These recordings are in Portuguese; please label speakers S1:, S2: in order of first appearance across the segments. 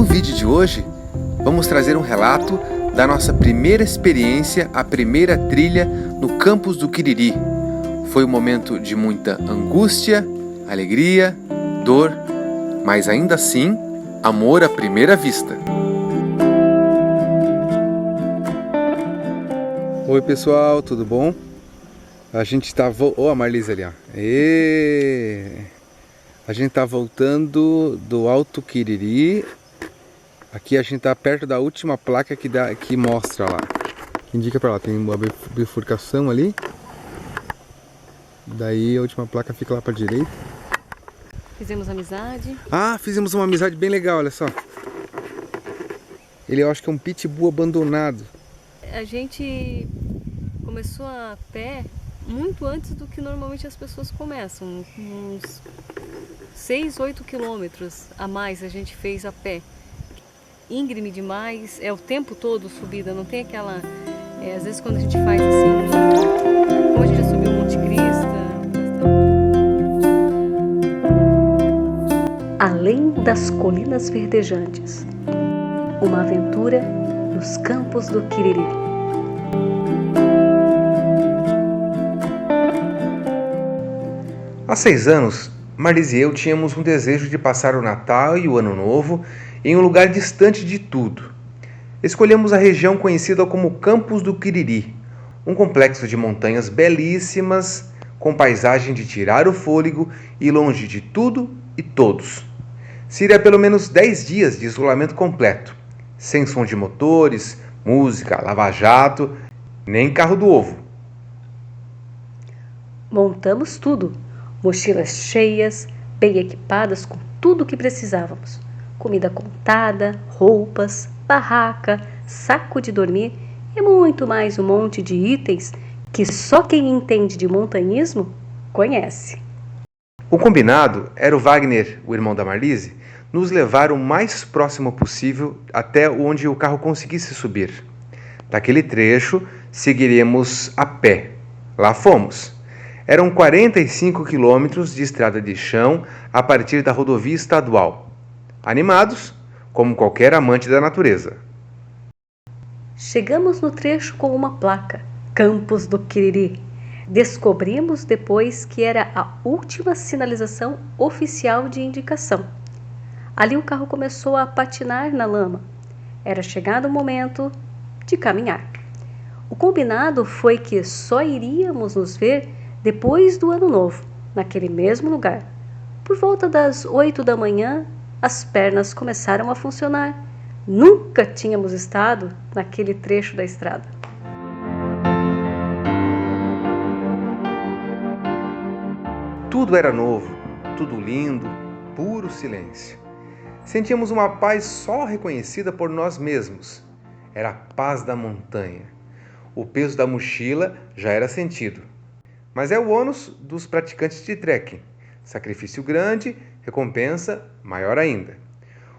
S1: No vídeo de hoje, vamos trazer um relato da nossa primeira experiência, a primeira trilha no campus do Quiriri. Foi um momento de muita angústia, alegria, dor, mas ainda assim, amor à primeira vista. Oi pessoal, tudo bom? A gente tá... a Marlise ali, ó. A gente tá voltando do Alto Quiriri. Aqui a gente tá perto da última placa que mostra lá. Que indica pra lá, tem uma bifurcação ali. Daí a última placa fica lá pra direita.
S2: Fizemos amizade.
S1: Ah, fizemos uma amizade bem legal, olha só. Ele eu acho que é um pitbull abandonado.
S2: A gente começou a pé muito antes do que normalmente as pessoas começam. Uns 6, 8 quilômetros a mais a gente fez a pé. Íngreme demais, é o tempo todo subida, não tem aquela... às vezes quando a gente faz assim, como a gente já subiu o Monte Cristo. Além das colinas verdejantes, uma aventura nos campos do Quiriri.
S1: Há 6 anos, Marlise e eu tínhamos um desejo de passar o Natal e o Ano Novo em um lugar distante de tudo. Escolhemos a região conhecida como Campos do Quiriri, um complexo de montanhas belíssimas, com paisagem de tirar o fôlego e longe de tudo e todos. Seria pelo menos 10 dias de isolamento completo, sem som de motores, música, lava-jato, nem carro do ovo.
S2: Montamos tudo, mochilas cheias, bem equipadas com tudo o que precisávamos. Comida contada, roupas, barraca, saco de dormir e muito mais um monte de itens que só quem entende de montanhismo conhece.
S1: O combinado era o Wagner, o irmão da Marlise, nos levar o mais próximo possível até onde o carro conseguisse subir. Daquele trecho, seguiríamos a pé. Lá fomos. Eram 45 quilômetros de estrada de chão a partir da rodovia estadual. Animados, como qualquer amante da natureza.
S2: Chegamos no trecho com uma placa, Campos do Quiriri. Descobrimos depois que era a última sinalização oficial de indicação. Ali o carro começou a patinar na lama. Era chegado o momento de caminhar. O combinado foi que só iríamos nos ver depois do Ano Novo, naquele mesmo lugar. Por volta das 8 da manhã, as pernas começaram a funcionar. Nunca tínhamos estado naquele trecho da estrada.
S1: Tudo era novo, tudo lindo, puro silêncio. Sentíamos uma paz só reconhecida por nós mesmos. Era a paz da montanha. O peso da mochila já era sentido. Mas é o ônus dos praticantes de trekking. Sacrifício grande, recompensa maior ainda.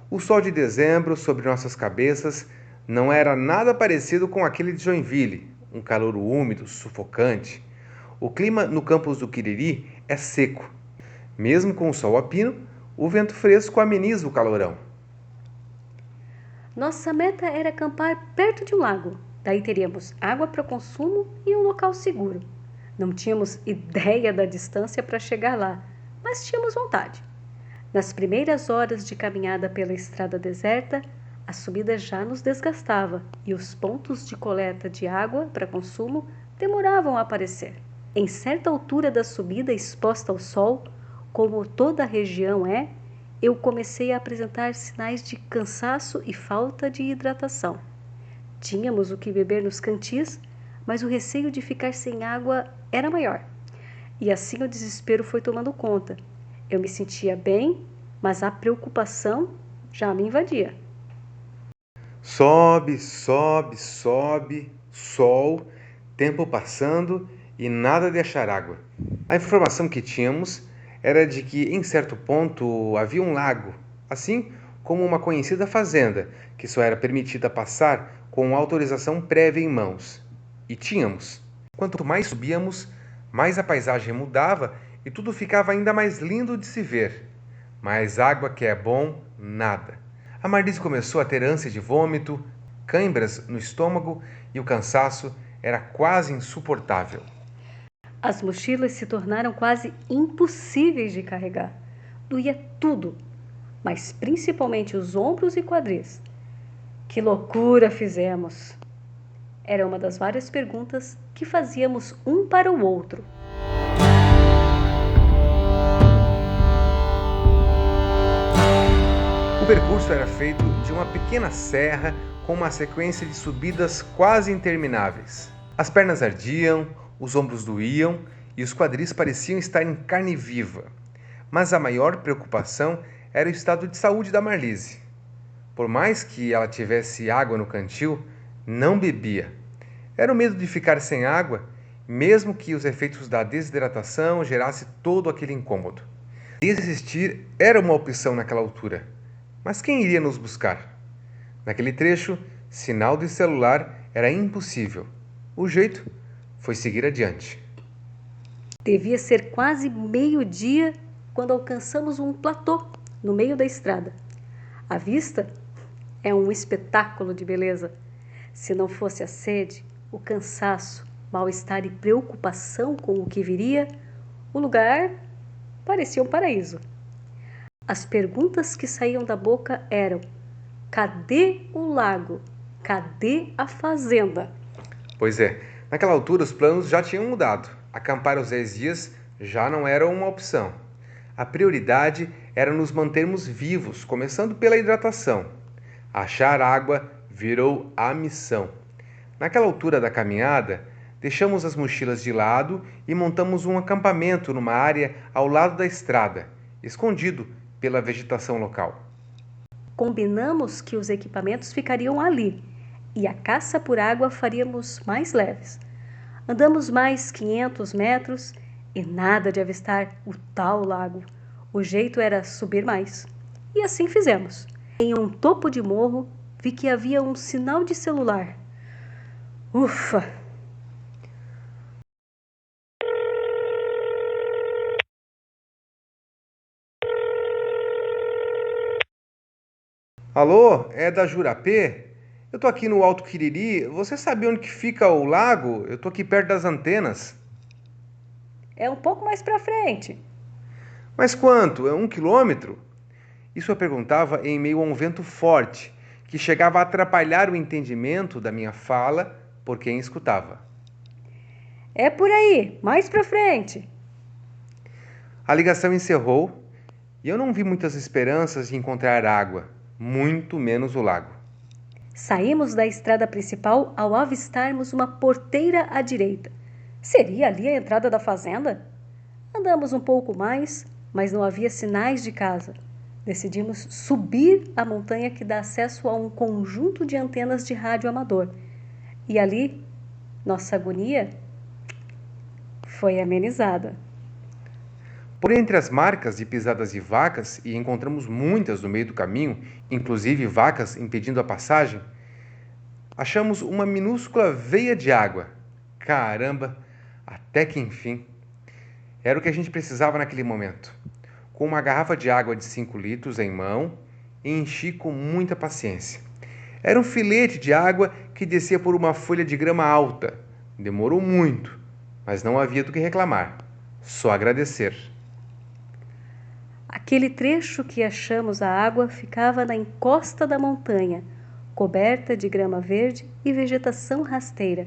S1: O sol de dezembro sobre nossas cabeças não era nada parecido com aquele de Joinville, um calor úmido, sufocante. O clima no campus do Quiriri é seco. Mesmo com o sol a pino, o vento fresco ameniza o calorão.
S2: Nossa meta era acampar perto de um lago. Daí teríamos água para consumo e um local seguro. Não tínhamos ideia da distância para chegar lá, mas tínhamos vontade. Nas primeiras horas de caminhada pela estrada deserta, a subida já nos desgastava e os pontos de coleta de água para consumo demoravam a aparecer. Em certa altura da subida exposta ao sol, como toda a região é, eu comecei a apresentar sinais de cansaço e falta de hidratação. Tínhamos o que beber nos cantis, mas o receio de ficar sem água era maior. E assim o desespero foi tomando conta. Eu me sentia bem, mas a preocupação já me invadia.
S1: Sobe, sobe, sobe, sol, tempo passando e nada de achar água. A informação que tínhamos era de que em certo ponto havia um lago, assim como uma conhecida fazenda, que só era permitida passar com autorização prévia em mãos. E tínhamos. Quanto mais subíamos, mais a paisagem mudava e tudo ficava ainda mais lindo de se ver. Mais água que é bom, nada. A Marlise começou a ter ânsia de vômito, cãibras no estômago e o cansaço era quase insuportável.
S2: As mochilas se tornaram quase impossíveis de carregar. Doía tudo, mas principalmente os ombros e quadris. Que loucura fizemos! Era uma das várias perguntas que fazíamos um para o outro.
S1: O percurso era feito de uma pequena serra com uma sequência de subidas quase intermináveis. As pernas ardiam, os ombros doíam e os quadris pareciam estar em carne viva. Mas a maior preocupação era o estado de saúde da Marlise. Por mais que ela tivesse água no cantil, não bebia. Era o medo de ficar sem água, mesmo que os efeitos da desidratação gerassem todo aquele incômodo. Desistir era uma opção naquela altura. Mas quem iria nos buscar? Naquele trecho, sinal de celular era impossível. O jeito foi seguir adiante.
S2: Devia ser quase meio-dia quando alcançamos um platô no meio da estrada. A vista é um espetáculo de beleza. Se não fosse a sede, o cansaço, mal-estar e preocupação com o que viria, o lugar parecia um paraíso. As perguntas que saíam da boca eram: cadê o lago? Cadê a fazenda?
S1: Pois é, naquela altura os planos já tinham mudado. Acampar os 10 dias já não era uma opção. A prioridade era nos mantermos vivos, começando pela hidratação. Achar água virou a missão. Naquela altura da caminhada, deixamos as mochilas de lado e montamos um acampamento numa área ao lado da estrada, escondido pela vegetação local.
S2: Combinamos que os equipamentos ficariam ali e a caça por água faríamos mais leves. Andamos mais 500 metros e nada de avistar o tal lago. O jeito era subir mais. E assim fizemos. Em um topo de morro, vi que havia um sinal de celular. Ufa!
S1: Alô, é da Jurapê? Eu tô aqui no Alto Quiriri. Você sabe onde que fica o lago? Eu tô aqui perto das antenas.
S2: É um pouco mais para frente.
S1: Mas quanto? É 1 quilômetro? Isso eu perguntava em meio a um vento forte, que chegava a atrapalhar o entendimento da minha fala por quem escutava.
S2: É por aí, mais para frente.
S1: A ligação encerrou e eu não vi muitas esperanças de encontrar água, muito menos o lago.
S2: Saímos da estrada principal ao avistarmos uma porteira à direita. Seria ali a entrada da fazenda? Andamos um pouco mais, mas não havia sinais de casa. Decidimos subir a montanha que dá acesso a um conjunto de antenas de rádio amador. E ali, nossa agonia foi amenizada.
S1: Por entre as marcas de pisadas de vacas, e encontramos muitas no meio do caminho, inclusive vacas impedindo a passagem, achamos uma minúscula veia de água. Caramba, até que enfim. Era o que a gente precisava naquele momento. Com uma garrafa de água de 5 litros em mão, enchi com muita paciência. Era um filete de água que descia por uma folha de grama alta. Demorou muito, mas não havia do que reclamar, só agradecer.
S2: Aquele trecho que achamos a água ficava na encosta da montanha, coberta de grama verde e vegetação rasteira.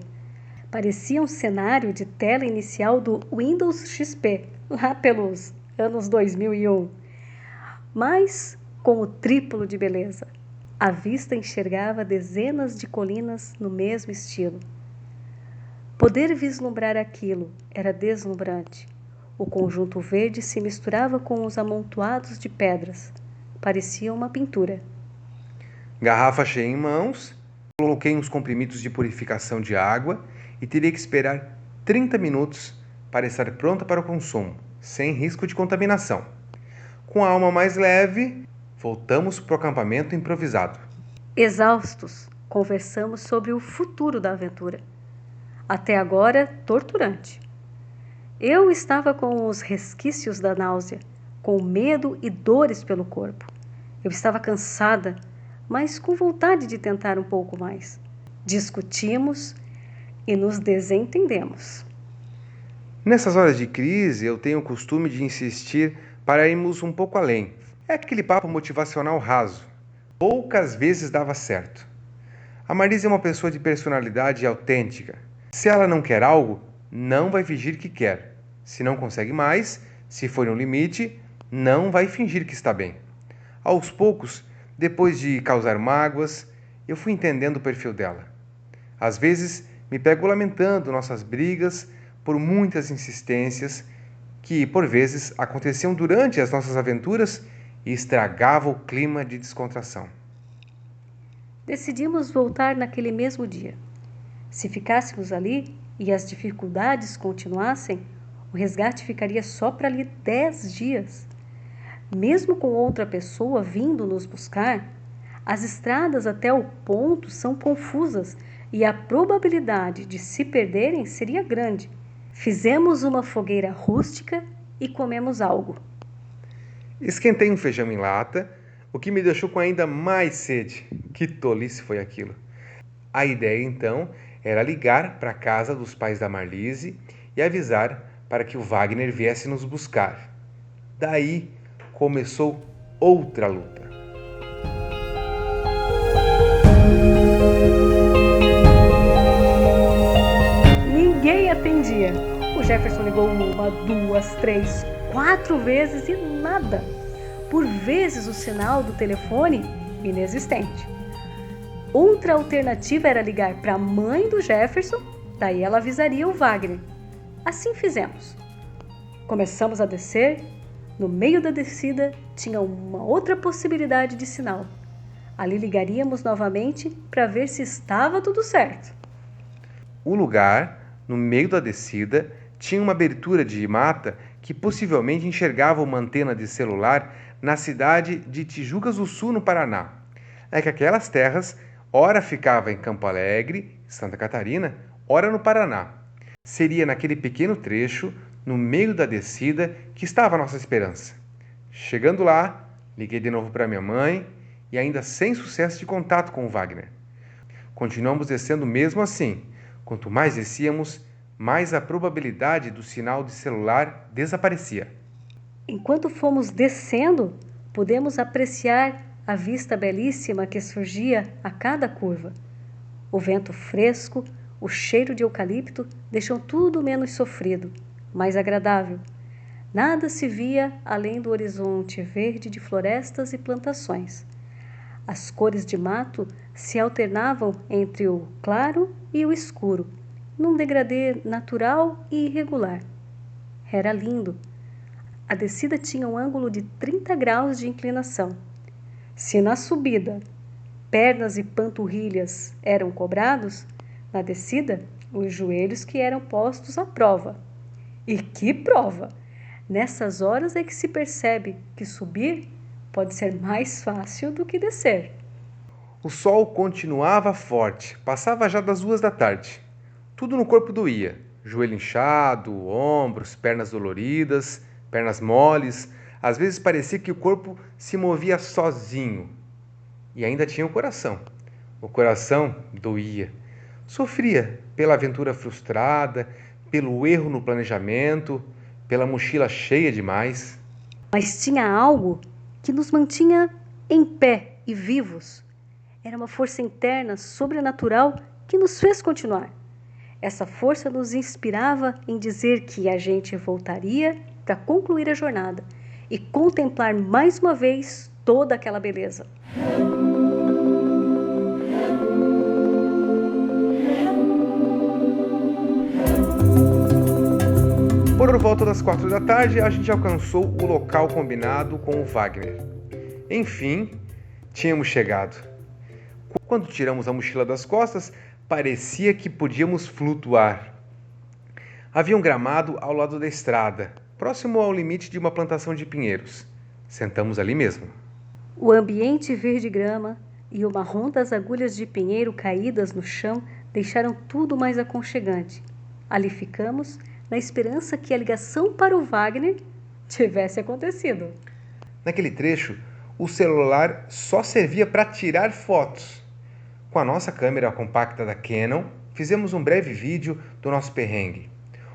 S2: Parecia um cenário de tela inicial do Windows XP, lá pelos anos 2001, mas com o triplo de beleza. A vista enxergava dezenas de colinas no mesmo estilo. Poder vislumbrar aquilo era deslumbrante. O conjunto verde se misturava com os amontoados de pedras. Parecia uma pintura.
S1: Garrafa cheia em mãos, coloquei uns comprimidos de purificação de água e teria que esperar 30 minutos para estar pronta para o consumo, sem risco de contaminação. Com a alma mais leve, voltamos para o acampamento improvisado.
S2: Exaustos, conversamos sobre o futuro da aventura. Até agora, torturante. Eu estava com os resquícios da náusea, com medo e dores pelo corpo. Eu estava cansada, mas com vontade de tentar um pouco mais. Discutimos e nos desentendemos.
S1: Nessas horas de crise, eu tenho o costume de insistir para irmos um pouco além. É aquele papo motivacional raso. Poucas vezes dava certo. A Marlise é uma pessoa de personalidade autêntica. Se ela não quer algo, não vai fingir que quer. Se não consegue mais, se for um limite, não vai fingir que está bem. Aos poucos, depois de causar mágoas, eu fui entendendo o perfil dela. Às vezes, me pego lamentando nossas brigas por muitas insistências que, por vezes, aconteciam durante as nossas aventuras e estragavam o clima de descontração.
S2: Decidimos voltar naquele mesmo dia. Se ficássemos ali e as dificuldades continuassem, o resgate ficaria só para ali 10 dias. Mesmo com outra pessoa vindo nos buscar, as estradas até o ponto são confusas e a probabilidade de se perderem seria grande. Fizemos uma fogueira rústica e comemos algo.
S1: Esquentei um feijão em lata, o que me deixou com ainda mais sede. Que tolice foi aquilo! A ideia, então, era ligar para a casa dos pais da Marlise e avisar para que o Wagner viesse nos buscar. Daí começou outra luta.
S2: Ninguém atendia. O Jefferson ligou 1, 2, 3, 4 vezes e nada. Por vezes o sinal do telefone inexistente. Outra alternativa era ligar para a mãe do Jefferson, daí ela avisaria o Wagner. Assim fizemos. Começamos a descer. No meio da descida tinha uma outra possibilidade de sinal. Ali ligaríamos novamente para ver se estava tudo certo.
S1: O lugar, no meio da descida, tinha uma abertura de mata que possivelmente enxergava uma antena de celular na cidade de Tijucas do Sul, no Paraná. É que aquelas terras, ora ficava em Campo Alegre, Santa Catarina, ora no Paraná. Seria naquele pequeno trecho, no meio da descida, que estava a nossa esperança. Chegando lá, liguei de novo para minha mãe e ainda sem sucesso de contato com o Wagner. Continuamos descendo mesmo assim. Quanto mais descíamos, mais a probabilidade do sinal de celular desaparecia.
S2: Enquanto fomos descendo, pudemos apreciar a vista belíssima que surgia a cada curva. O vento fresco, o cheiro de eucalipto deixam tudo menos sofrido, mais agradável. Nada se via além do horizonte verde de florestas e plantações. As cores de mato se alternavam entre o claro e o escuro, num degradê natural e irregular. Era lindo. A descida tinha um ângulo de 30 graus de inclinação. Se na subida pernas e panturrilhas eram cobrados, na descida os joelhos que eram postos à prova. E que prova! Nessas horas é que se percebe que subir pode ser mais fácil do que descer.
S1: O sol continuava forte, passava já das 2 da tarde. Tudo no corpo doía, joelho inchado, ombros, pernas doloridas, pernas moles. Às vezes parecia que o corpo se movia sozinho. E ainda tinha o coração. O coração doía. Sofria pela aventura frustrada, pelo erro no planejamento, pela mochila cheia demais.
S2: Mas tinha algo que nos mantinha em pé e vivos. Era uma força interna, sobrenatural, que nos fez continuar. Essa força nos inspirava em dizer que a gente voltaria para concluir a jornada e contemplar mais uma vez toda aquela beleza.
S1: Por volta das 4 da tarde, a gente alcançou o local combinado com o Wagner. Enfim, tínhamos chegado. Quando tiramos a mochila das costas, parecia que podíamos flutuar. Havia um gramado ao lado da estrada, próximo ao limite de uma plantação de pinheiros. Sentamos ali mesmo.
S2: O ambiente verde-grama e o marrom das agulhas de pinheiro caídas no chão deixaram tudo mais aconchegante. Ali ficamos, na esperança que a ligação para o Wagner tivesse acontecido.
S1: Naquele trecho, o celular só servia para tirar fotos. Com a nossa câmera compacta da Canon, fizemos um breve vídeo do nosso perrengue.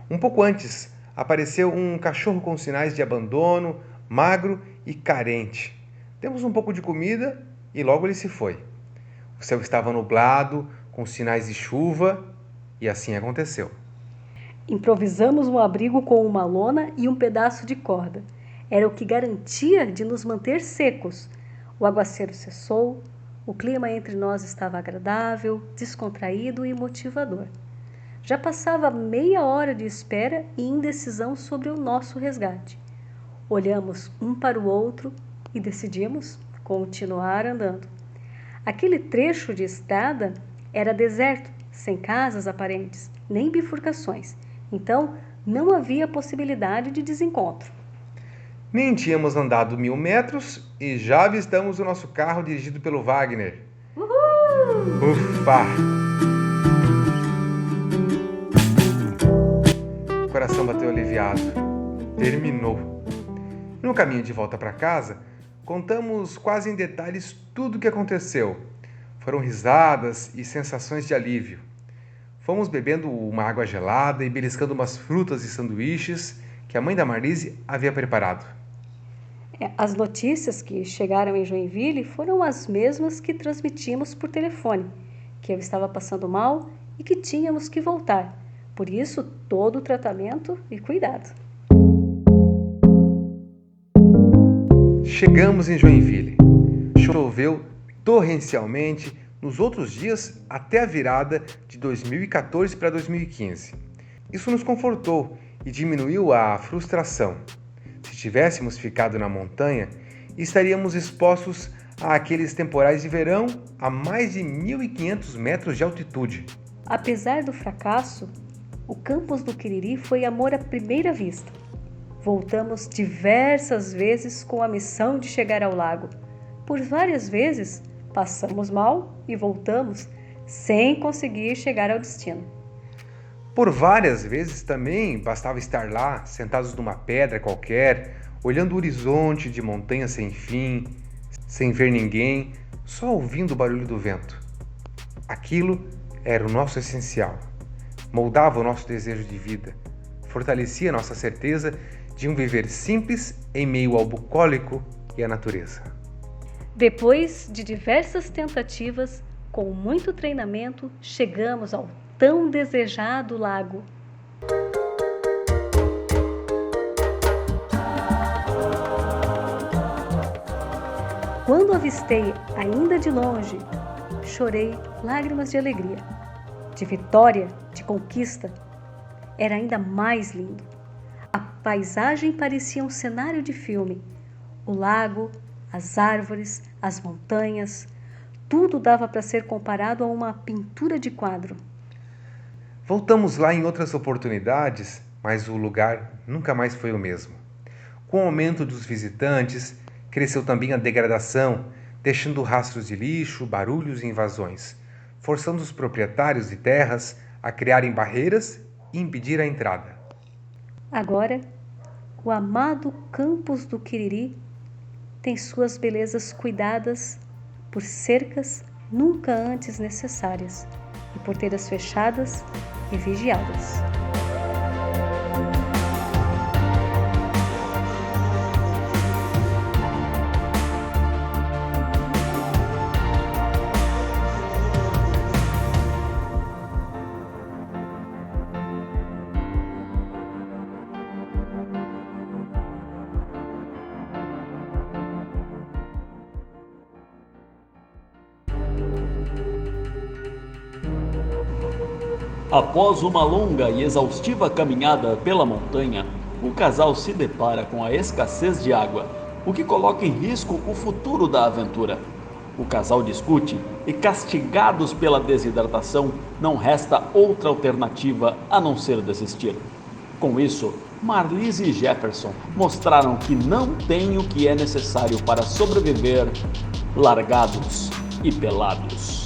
S1: Um pouco antes, apareceu um cachorro com sinais de abandono, magro e carente. Demos um pouco de comida e logo ele se foi. O céu estava nublado, com sinais de chuva, e assim aconteceu.
S2: Improvisamos um abrigo com uma lona e um pedaço de corda. Era o que garantia de nos manter secos. O aguaceiro cessou, o clima entre nós estava agradável, descontraído e motivador. Já passava meia hora de espera e indecisão sobre o nosso resgate. Olhamos um para o outro e decidimos continuar andando. Aquele trecho de estrada era deserto, sem casas aparentes, nem bifurcações. Então, não havia possibilidade de desencontro.
S1: Nem tínhamos andado 1000 metros e já avistamos o nosso carro dirigido pelo Wagner.
S2: Uhul!
S1: Ufa! O coração bateu aliviado. Terminou. No caminho de volta para casa, contamos quase em detalhes tudo o que aconteceu. Foram risadas e sensações de alívio. Fomos bebendo uma água gelada e beliscando umas frutas e sanduíches que a mãe da Marlise havia preparado.
S2: As notícias que chegaram em Joinville foram as mesmas que transmitimos por telefone, que eu estava passando mal e que tínhamos que voltar. Por isso, todo o tratamento e cuidado.
S1: Chegamos em Joinville. Choveu torrencialmente nos outros dias até a virada de 2014 para 2015. Isso nos confortou e diminuiu a frustração. Se tivéssemos ficado na montanha, estaríamos expostos àqueles temporais de verão a mais de 1.500 metros de altitude.
S2: Apesar do fracasso, o campus do Quiriri foi amor à primeira vista. Voltamos diversas vezes com a missão de chegar ao lago. Por várias vezes, passamos mal e voltamos sem conseguir chegar ao destino.
S1: Por várias vezes também bastava estar lá, sentados numa pedra qualquer, olhando o horizonte de montanha sem fim, sem ver ninguém, só ouvindo o barulho do vento. Aquilo era o nosso essencial. Moldava o nosso desejo de vida, fortalecia nossa certeza de um viver simples em meio ao bucólico e à natureza.
S2: Depois de diversas tentativas, com muito treinamento, chegamos ao tão desejado lago. Quando avistei, ainda de longe, chorei lágrimas de alegria, de vitória, de conquista. Era ainda mais lindo. A paisagem parecia um cenário de filme. O lago, as árvores, as montanhas, tudo dava para ser comparado a uma pintura de quadro.
S1: Voltamos lá em outras oportunidades, mas o lugar nunca mais foi o mesmo. Com o aumento dos visitantes, cresceu também a degradação, deixando rastros de lixo, barulhos e invasões, forçando os proprietários de terras a criarem barreiras e impedir a entrada.
S2: Agora, o amado campus do Quiriri tem suas belezas cuidadas por cercas nunca antes necessárias e porteiras fechadas e vigiadas.
S3: Após uma longa e exaustiva caminhada pela montanha, o casal se depara com a escassez de água, o que coloca em risco o futuro da aventura. O casal discute e, castigados pela desidratação, não resta outra alternativa a não ser desistir. Com isso, Marlise e Jefferson mostraram que não têm o que é necessário para sobreviver largados e pelados.